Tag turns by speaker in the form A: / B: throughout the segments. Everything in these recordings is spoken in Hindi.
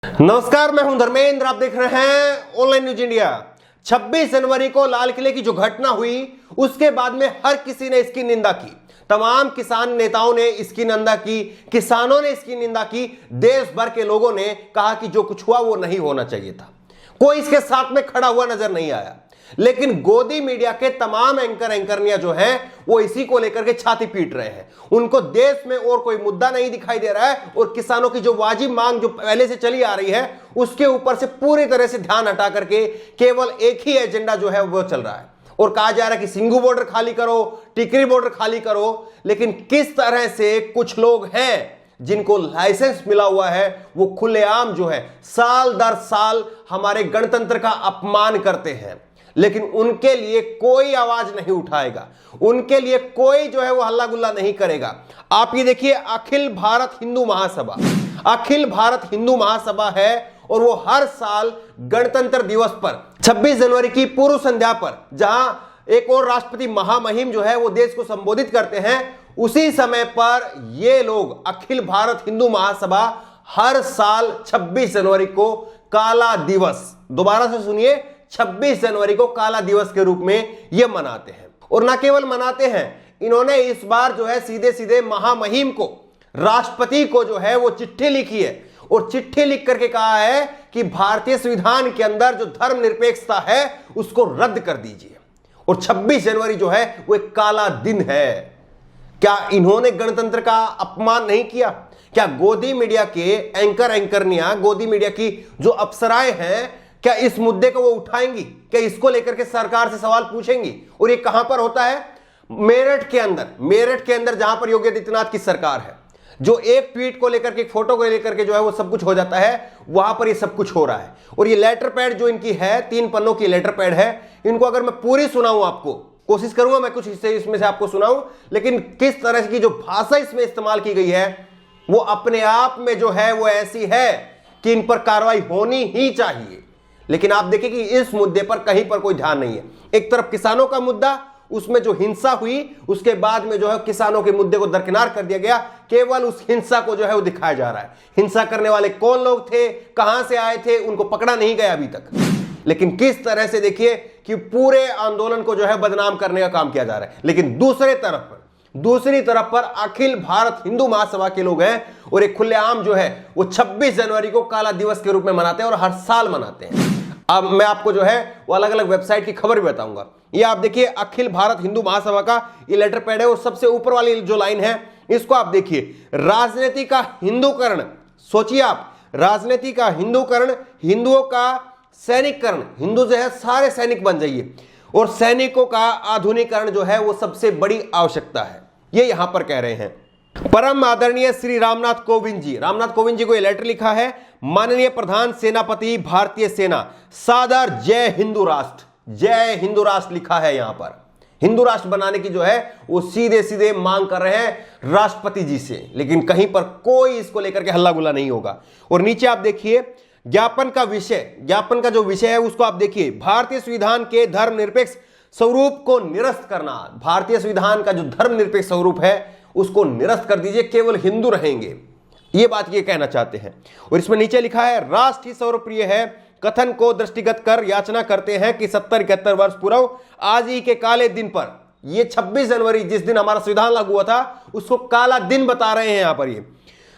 A: नमस्कार, मैं हूं धर्मेंद्र। आप देख रहे हैं ऑनलाइन न्यूज इंडिया। 26 जनवरी को लाल किले की जो घटना हुई उसके बाद में हर किसी ने इसकी निंदा की। तमाम किसान नेताओं ने इसकी निंदा की, किसानों ने इसकी निंदा की, देश भर के लोगों ने कहा कि जो कुछ हुआ वो नहीं होना चाहिए था। कोई इसके साथ में खड़ा हुआ नजर नहीं आया। लेकिन गोदी मीडिया के तमाम एंकरनियां जो हैं वो इसी को लेकर के छाती पीट रहे हैं। उनको देश में और कोई मुद्दा नहीं दिखाई दे रहा है और किसानों की जो वाजिब मांग जो पहले से चली आ रही है उसके ऊपर से पूरी तरह से ध्यान हटा करके केवल एक ही एजेंडा जो है वो चल रहा है और कहा जा रहा है कि सिंघू बॉर्डर खाली करो, टिकरी बॉर्डर खाली करो। लेकिन किस तरह से कुछ लोग हैं जिनको लाइसेंस मिला हुआ है वो खुलेआम जो है साल दर साल हमारे गणतंत्र का अपमान करते हैं, लेकिन उनके लिए कोई आवाज नहीं उठाएगा, उनके लिए कोई जो है वो हल्ला गुल्ला नहीं करेगा। आप ये देखिए, अखिल भारत हिंदू महासभा, अखिल भारत हिंदू महासभा है और वो हर साल गणतंत्र दिवस पर 26 जनवरी की पूर्व संध्या पर जहां एक और राष्ट्रपति महामहिम जो है वो देश को संबोधित करते हैं, उसी समय पर ये लोग अखिल भारत हिंदू महासभा हर साल 26 जनवरी को काला दिवस, दोबारा से सुनिए, 26 जनवरी को काला दिवस के रूप में यह मनाते हैं। और ना केवल मनाते हैं, इन्होंने इस बार जो है सीधे सीधे महामहिम को, राष्ट्रपति को जो है वो चिट्ठी लिखी है और चिट्ठी लिख करके कहा है कि भारतीय संविधान के अंदर जो धर्मनिरपेक्षता है उसको रद्द कर दीजिए और 26 जनवरी जो है वो एक काला दिन है। क्या इन्होंने गणतंत्र का अपमान नहीं किया? क्या गोदी मीडिया के एंकरनियां, गोदी मीडिया की जो अप्सराएं हैं, क्या इस मुद्दे को वो उठाएंगी? क्या इसको लेकर के सरकार से सवाल पूछेंगी? और ये कहां पर होता है? मेरठ के अंदर जहां पर योगी आदित्यनाथ की सरकार है, जो एक ट्वीट को लेकर के, एक फोटो को लेकर के जो है वो सब कुछ हो जाता है, वहां पर ये सब कुछ हो रहा है। और ये लेटर पैड जो इनकी है, 3 पन्नों की लेटर पैड है, इनको अगर मैं पूरी सुनाऊं, आपको कोशिश करूंगा मैं कुछ हिस्से इसमें से आपको सुनाऊं, लेकिन किस तरह की जो भाषा इसमें इस्तेमाल की गई है वो अपने आप में जो है वो ऐसी है कि इन पर कार्रवाई होनी ही चाहिए। लेकिन आप देखिए कि इस मुद्दे पर कहीं पर कोई ध्यान नहीं है। एक तरफ किसानों का मुद्दा, उसमें जो हिंसा हुई उसके बाद में जो है किसानों के मुद्दे को दरकिनार कर दिया गया, केवल उस हिंसा को जो है वो दिखाया जा रहा है। हिंसा करने वाले कौन लोग थे, कहां से आए थे, उनको पकड़ा नहीं गया अभी तक। लेकिन किस तरह से देखिए कि पूरे आंदोलन को जो है बदनाम करने का काम किया जा रहा है। लेकिन दूसरी तरफ पर अखिल भारत हिंदू महासभा के लोग हैं और एक खुलेआम जो है वो 26 जनवरी को काला दिवस के रूप में मनाते हैं और हर साल मनाते हैं। अब मैं आपको जो है वो अलग अलग वेबसाइट की खबर भी बताऊंगा। ये आप देखिए, अखिल भारत हिंदू महासभा का ये लेटर पैड है और सबसे ऊपर वाली जो लाइन है इसको आप देखिए, राजनीति का हिंदूकरण। सोचिए आप, राजनीति का हिंदूकरण, हिंदुओं का सैनिककरण, हिंदू जो है सारे सैनिक बन जाइए, और सैनिकों का आधुनिकरण जो है वो सबसे बड़ी आवश्यकता है, ये यहां पर कह रहे हैं। परम आदरणीय श्री रामनाथ कोविंद जी को यह लेटर लिखा है। माननीय प्रधान सेनापति भारतीय सेना, सादर जय हिंदू राष्ट्र लिखा है। यहां पर हिंदू राष्ट्र बनाने की जो है वो सीधे सीधे मांग कर रहे हैं राष्ट्रपति जी से, लेकिन कहीं पर कोई इसको लेकर के हल्ला गुल्ला नहीं होगा। और नीचे आप देखिए ज्ञापन का जो विषय है उसको आप देखिए, भारतीय संविधान के धर्मनिरपेक्ष स्वरूप को निरस्त करना। भारतीय संविधान का जो धर्मनिरपेक्ष स्वरूप है उसको निरस्त कर दीजिए, केवल हिंदू रहेंगे, ये बात ये कहना चाहते हैं। और इसमें नीचे लिखा है, राष्ट्र ही सर्वप्रिय है कथन को दृष्टिगत कर याचना करते हैं कि 70-71 वर्ष पूर्व आज ही के काले दिन पर, ये 26 जनवरी जिस दिन हमारा संविधान लागू हुआ था उसको काला दिन बता रहे हैं। यहां पर ये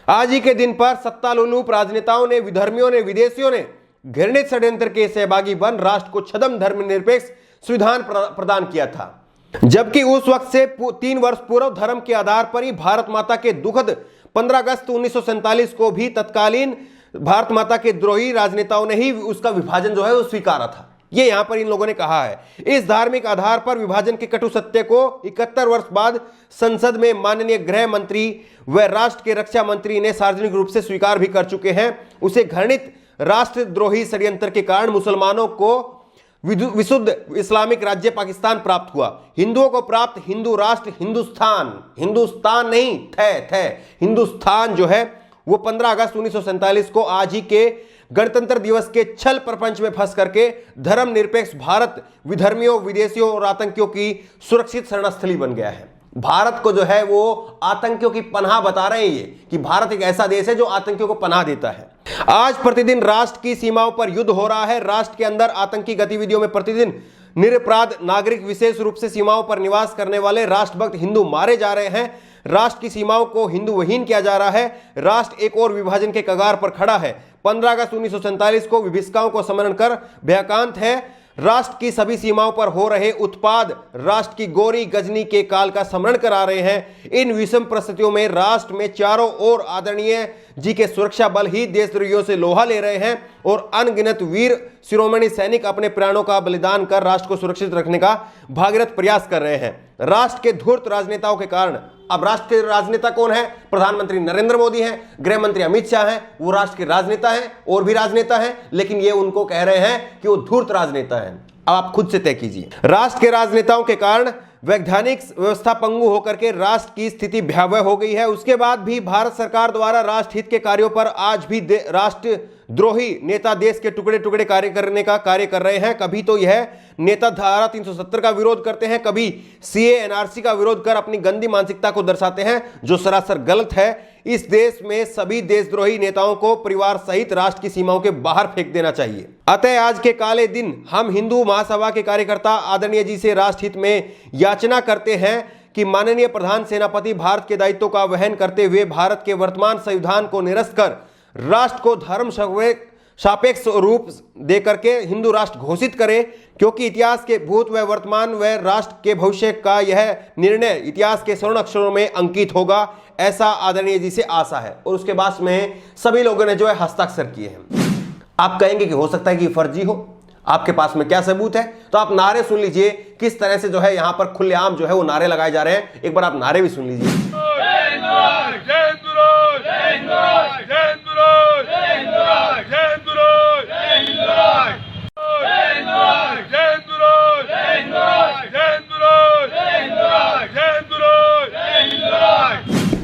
A: आज ही के दिन पर सत्तालोलुप राजनेताओं ने, विधर्मियों ने, विदेशियों ने घृणित षड्यंत्र के सहभागी बन राष्ट्र को छद्म धर्मनिरपेक्ष संविधान प्रदान किया था, जबकि उस वक्त से 3 वर्ष पूर्व धर्म के आधार पर ही भारत माता के दुखद 15 अगस्त 1947 को भी तत्कालीन भारत माता के द्रोही राजनेताओं ने ही उसका विभाजन जो है वो स्वीकारा था। ये यहां पर इन लोगों ने कहा है। इस धार्मिक आधार पर विभाजन के कटु सत्य को 71 वर्ष बाद संसद में माननीय गृह मंत्री व राष्ट्र के रक्षा मंत्री ने सार्वजनिक रूप से स्वीकार भी कर चुके हैं। उसे घृणित राष्ट्रद्रोही षड्यंत्र के कारण मुसलमानों को विशुद्ध इस्लामिक राज्य पाकिस्तान प्राप्त हुआ। हिंदुओं को प्राप्त हिंदू राष्ट्र हिंदुस्तान नहीं थे हिंदुस्तान जो है वो 15 अगस्त 1947 को आज ही के गणतंत्र दिवस के छल प्रपंच में फंस करके धर्मनिरपेक्ष भारत विधर्मियों, विदेशियों और आतंकियों की सुरक्षित शरणस्थली बन गया है। भारत को जो है वो आतंकियों की पनाह बता रहे हैं ये, कि भारत एक ऐसा देश है जो आतंकियों को पनाह देता है। आज प्रतिदिन राष्ट्र की सीमाओं पर युद्ध हो रहा है। राष्ट्र के अंदर आतंकी गतिविधियों में प्रतिदिन निरपराध नागरिक, विशेष रूप से सीमाओं पर निवास करने वाले राष्ट्रभक्त हिंदू मारे जा रहे हैं। राष्ट्र की सीमाओं को हिंदू विहीन किया जा रहा है। राष्ट्र एक और विभाजन के कगार पर खड़ा है। 15 अगस्त 1947 को विभीषिकाओं को स्मरण कर भयाकांत है। राष्ट्र की सभी सीमाओं पर हो रहे उत्पाद राष्ट्र की गौरी गजनी के काल का स्मरण करा रहे हैं। इन विषम परिस्थितियों में राष्ट्र में चारों ओर आदरणीय जी के सुरक्षा बल ही देशद्रोहियों से लोहा ले रहे हैं और अनगिनत वीर शिरोमणि सैनिक अपने प्राणों का बलिदान कर राष्ट्र को सुरक्षित रखने का भागीरथ प्रयास कर रहे हैं। राष्ट्र के धूर्त राजनेताओं के कारण, अब राष्ट्र के राजनेता कौन है? प्रधानमंत्री नरेंद्र मोदी हैं, गृह मंत्री अमित शाह हैं, वो राष्ट्र के राजनेता हैं और भी राजनेता हैं, लेकिन ये उनको कह रहे हैं कि वो धूर्त राजनेता हैं। अब आप खुद से तय कीजिए। राष्ट्र के राजनेताओं के कारण वैधानिक व्यवस्था पंगु होकर के राष्ट्र की स्थिति भयावह हो गई है। उसके बाद भी भारत सरकार द्वारा राष्ट्रहित के कार्यों पर आज भी राष्ट्रद्रोही नेता देश के टुकड़े टुकड़े कार्य करने का कार्य कर रहे हैं। कभी तो यह नेता धारा 370 का विरोध करते हैं, कभी सीए एनआरसी का विरोध कर अपनी गंदी मानसिकता को दर्शाते हैं, जो सरासर गलत है। इस देश में सभी देशद्रोही नेताओं को परिवार सहित राष्ट्र की सीमाओं के बाहर फेंक देना चाहिए। अतः आज के काले दिन हम हिंदू महासभा के कार्यकर्ता आदरणीय जी से राष्ट्रहित में याचना करते हैं कि माननीय प्रधान सेनापति भारत के दायित्वों का वहन करते हुए भारत के वर्तमान संविधान को निरस्त कर राष्ट्र को धर्म सापेक्ष रूप देकर के हिंदू राष्ट्र घोषित करे, क्योंकि इतिहास के भूत व वर्तमान व राष्ट्र के भविष्य का यह निर्णय इतिहास के स्वर्ण अक्षरों में अंकित होगा, ऐसा आदरणीय जी से आशा है। और उसके बाद में सभी लोगों ने जो है हस्ताक्षर किए हैं। आप कहेंगे कि हो सकता है कि फर्जी हो, आपके पास में क्या सबूत है? तो आप नारे सुन लीजिए किस तरह से जो है यहां पर खुलेआम जो है वो नारे लगाए जा रहे हैं। एक बार आप नारे भी सुन लीजिए।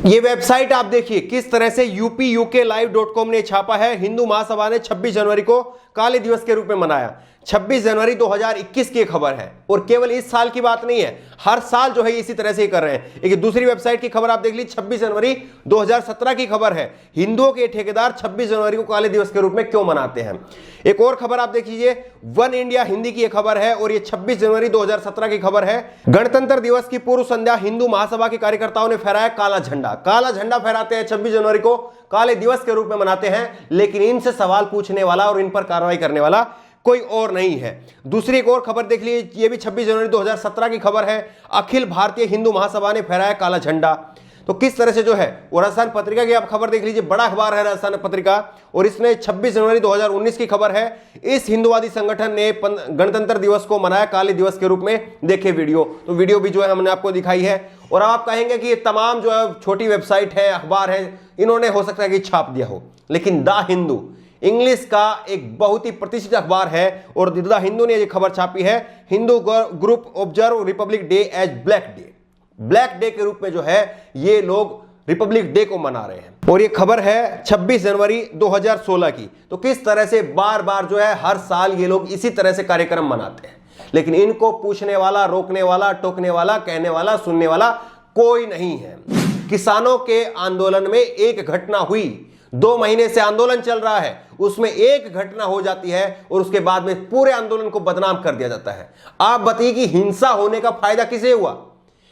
A: ये वेबसाइट आप देखिए किस तरह से upuklive.com ने छापा है। हिंदू महासभा ने 26 जनवरी को काली दिवस के रूप में मनाया। 26 जनवरी 2021 की खबर है और केवल इस साल की बात नहीं है, हर साल जो है इसी तरह से ही कर रहे हैं। एक दूसरी वेबसाइट की खबर आप देख लीजिए, 26 जनवरी 2017 की खबर है, हिंदुओं के ठेकेदार 26 जनवरी को काले दिवस के रूप में क्यों मनाते हैं। एक और खबर आप देख लीजिए, वन इंडिया हिंदी की खबर है और ये 26 जनवरी 2017 की खबर है। गणतंत्र दिवस की पूर्व संध्या हिंदू महासभा के कार्यकर्ताओं ने फहराया काला झंडा। काला झंडा फहराते हैं, 26 जनवरी को काले दिवस के रूप में मनाते हैं, लेकिन इनसे सवाल पूछने वाला और इन पर कार्रवाई करने वाला कोई और नहीं है। दूसरी एक और खबर देख लीजिए, ये भी 26 जनवरी 2017 की खबर है। अखिल भारतीय हिंदू महासभा ने फहराया काला झंडा। तो किस तरह से जो है वो राजस्थान पत्रिका की आप खबर देख लीजिए, बड़ा अखबार है राजस्थान पत्रिका, और इसने 26 जनवरी 2019 की खबर है। इस हिंदुवादी संगठन ने गणतंत्र दिवस को मनाया काले दिवस के रूप में। देखे वीडियो, तो वीडियो भी जो है हमने आपको दिखाई है। और आप कहेंगे कि ये तमाम जो है छोटी वेबसाइट है, अखबार है, इन्होंने हो सकता है कि छाप दिया हो, लेकिन द हिंदू इंग्लिश का एक बहुत ही प्रतिष्ठित अखबार है और द हिंदू ने ये खबर छापी है। Hindu group observe republic day as black day. Black day के रूप में जो है ये लोग रिपब्लिक डे को मना रहे हैं। और ये खबर है 26 जनवरी 2016 की। तो किस तरह से बार बार जो है हर साल ये लोग इसी तरह से कार्यक्रम मनाते हैं, लेकिन इनको पूछने वाला, रोकने वाला, टोकने वाला, कहने वाला, सुनने वाला कोई नहीं है। किसानों के आंदोलन में एक घटना हुई, 2 महीने से आंदोलन चल रहा है, उसमें एक घटना हो जाती है और उसके बाद में पूरे आंदोलन को बदनाम कर दिया जाता है। आप बताइए कि हिंसा होने का फायदा किसे हुआ?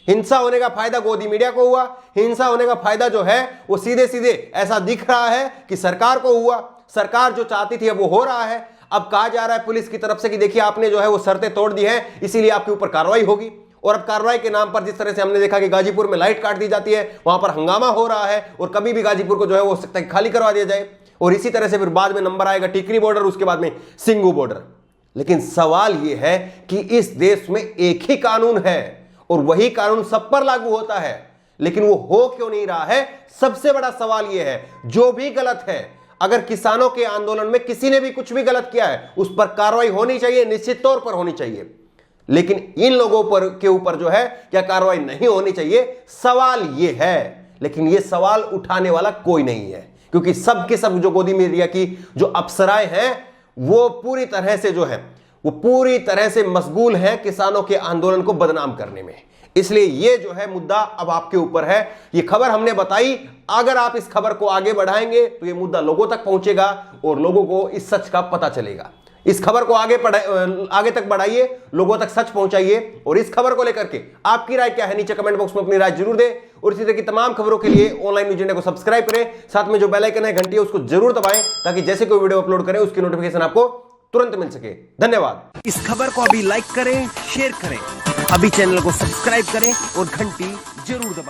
A: हिंसा होने का फायदा गोदी मीडिया को हुआ। हिंसा होने का फायदा जो है वो सीधे सीधे ऐसा दिख रहा है कि सरकार को हुआ। सरकार जो चाहती थी अब वो हो रहा है। अब कहा जा रहा है पुलिस की तरफ से कि देखिए आपने जो है वो शर्तें तोड़ दी है, इसीलिए आपके ऊपर कार्रवाई होगी। और अब कार्रवाई के नाम पर जिस तरह से हमने देखा कि गाजीपुर में लाइट काट दी जाती है, वहां पर हंगामा हो रहा है और कभी भी गाजीपुर को जो है वो हो सकता है खाली करवा दिया जाए। और इसी तरह से फिर बाद में नंबर आएगा टिकरी बॉर्डर, उसके बाद में सिंगू बॉर्डर। लेकिन सवाल यह है कि इस देश में एक ही कानून है और वही कानून सब पर लागू होता है, लेकिन वो हो क्यों नहीं रहा है? सबसे बड़ा सवाल यह है, जो भी गलत है, अगर किसानों के आंदोलन में किसी ने भी कुछ भी गलत किया है, उस पर कार्रवाई होनी चाहिए, निश्चित तौर पर होनी चाहिए। लेकिन इन लोगों पर के ऊपर जो है क्या कार्रवाई नहीं होनी चाहिए? सवाल यह है, लेकिन यह सवाल उठाने वाला कोई नहीं है, क्योंकि सब के सब जो गोदी मीडिया की जो अप्सराएं हैं वो पूरी तरह से जो है वो पूरी तरह से मशगूल हैं किसानों के आंदोलन को बदनाम करने में। इसलिए ये जो है मुद्दा अब आपके ऊपर है। ये खबर हमने बताई, अगर आप इस खबर को आगे बढ़ाएंगे तो ये मुद्दा लोगों तक पहुंचेगा और लोगों को इस सच का पता चलेगा। इस खबर को आगे तक बढ़ाइए, लोगों तक सच पहुंचाइए। और इस खबर को लेकर के आपकी राय क्या है, नीचे कमेंट बॉक्स में अपनी राय जरूर दें। और इसी तरह की तमाम खबरों के लिए ऑनलाइन न्यूज़ इंडिया को सब्सक्राइब करें, साथ में जो बेल आइकन है, घंटी है, उसको जरूर दबाएं ताकि जैसे कोई वीडियो अपलोड करें उसकी नोटिफिकेशन आपको तुरंत मिल सके। धन्यवाद।
B: इस खबर को अभी लाइक करें, शेयर करें, अभी चैनल को सब्सक्राइब करें और घंटी जरूर दबाएं।